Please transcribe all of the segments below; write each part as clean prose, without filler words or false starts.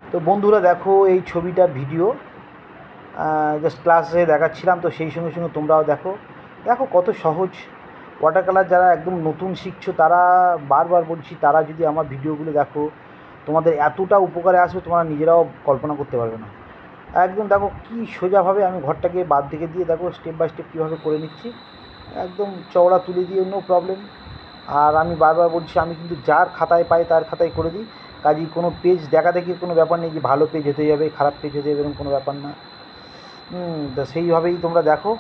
তো বন্ধুরা দেখো এই ছবিটার ভিডিও জাস্ট ক্লাসে দেখাচ্ছিলাম, তো সেই সঙ্গে সঙ্গে তোমরাও দেখো দেখো কত সহজ। ওয়াটার কালার যারা একদম নতুন শিখছো তারা, বারবার বলছি, তারা যদি আমার ভিডিওগুলো দেখো তোমাদের এতটা উপকারে আসবে তোমরা নিজেরাও কল্পনা করতে পারবে না। একদম দেখো কী সোজাভাবে আমি ঘরটাকে বাদ দিকে দিয়ে দেখো স্টেপ বাই স্টেপ কীভাবে করে নিচ্ছি, একদম চওড়া তুলে দিয়ে নো প্রবলেম। আর আমি বারবার বলছি, আমি কিন্তু যার খাতায় পাই তার খাতায় করে দিই, কাজেই কোনো পেজ দেখা দেখির কোনো ব্যাপার নেই যে ভালো পেজ হতে যাবে খারাপ পেজ হতে যাবে এরকম কোনো ব্যাপার না। তো সেইভাবেই তোমরা দেখো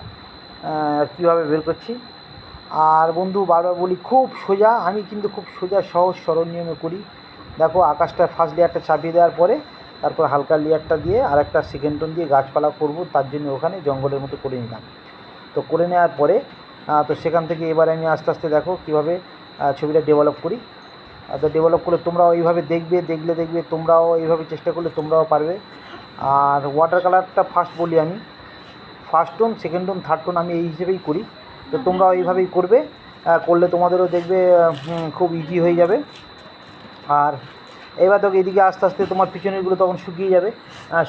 কীভাবে বের করছি। আর বন্ধু বারবার বলি খুব সোজা, আমি কিন্তু খুব সোজা সহজ সরল নিয়মে করি। দেখো আকাশটা ফার্স্ট লেয়ারটা চাপিয়ে দেওয়ার পরে তারপর হালকা লেয়ারটা দিয়ে আর একটা সেকেন্ড টোন দিয়ে গাছপালা করব, তার জন্য ওখানে জঙ্গলের মতো করে নিলাম। তো করে নেওয়ার পরে তো সেখান থেকে এবার আমি আস্তে আস্তে দেখো কীভাবে ছবিটা ডেভেলপ করি। তো ডেভেলপ করে তোমরাও এইভাবে দেখবে তোমরাও এইভাবে চেষ্টা করলে তোমরাও পারবে। আর ওয়াটার কালারটা ফার্স্ট বলি আমি, first tone second tone third tone আমি এই হিসেবেই করি। তো তোমরাও এইভাবেই করবে, করলে তোমাদেরও দেখবে খুব ইজি হয়ে যাবে। আর এবার তো এদিকে আস্তে আস্তে তোমার পিছনেরগুলো তখন শুকিয়ে যাবে,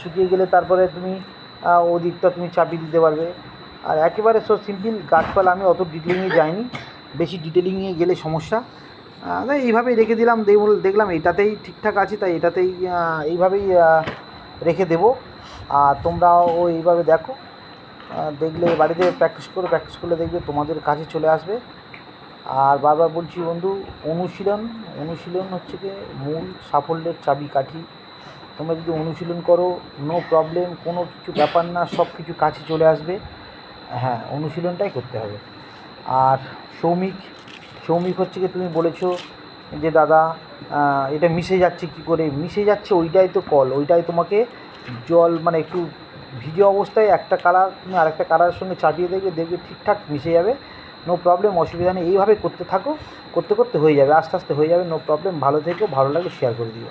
শুকিয়ে গেলে তারপরে তুমি ওদিকটা তুমি চাপিয়ে দিতে পারবে। আর একেবারে সো সিম্পল গাছপালা, আমি অত ডিটেলিংয়ে যাইনি, বেশি ডিটেলিংয়ে গেলে সমস্যা। তাই এইভাবেই রেখে দিলাম, দেখলাম এটাতেই ঠিকঠাক আছে, তাই এটাতেই এইভাবেই রেখে দেবো। আর তোমরাও এইভাবে দেখো, দেখলে বাড়িতে প্র্যাকটিস করলে দেখবে তোমাদের কাছে চলে আসবে। আর বারবার বলছি বন্ধু, অনুশীলন হচ্ছে কি মূল সাফল্যের চাবিকাঠি। তোমরা যদি অনুশীলন করো নো প্রবলেম, কোনো কিছু ব্যাপার না, সব কিছু কাছে চলে আসবে। হ্যাঁ, অনুশীলনটাই করতে হবে। আর সৌমিক হচ্ছে কি, তুমি বলেছো যে দাদা এটা মিশে যাচ্ছে কী করে, মিশে যাচ্ছে ওইটাই তো কল, ওইটাই তোমাকে জল মানে একটু ভিজে অবস্থায় একটা কালার তুমি আরেকটা কালারের সঙ্গে চাপিয়ে দেখবে ঠিকঠাক মিশে যাবে, নো প্রবলেম, অসুবিধা নেই। এইভাবে করতে থাকো, করতে হয়ে যাবে, আস্তে আস্তে হয়ে যাবে, নো প্রবলেম। ভালো থেকো, ভালো লাগলে শেয়ার করে দিও।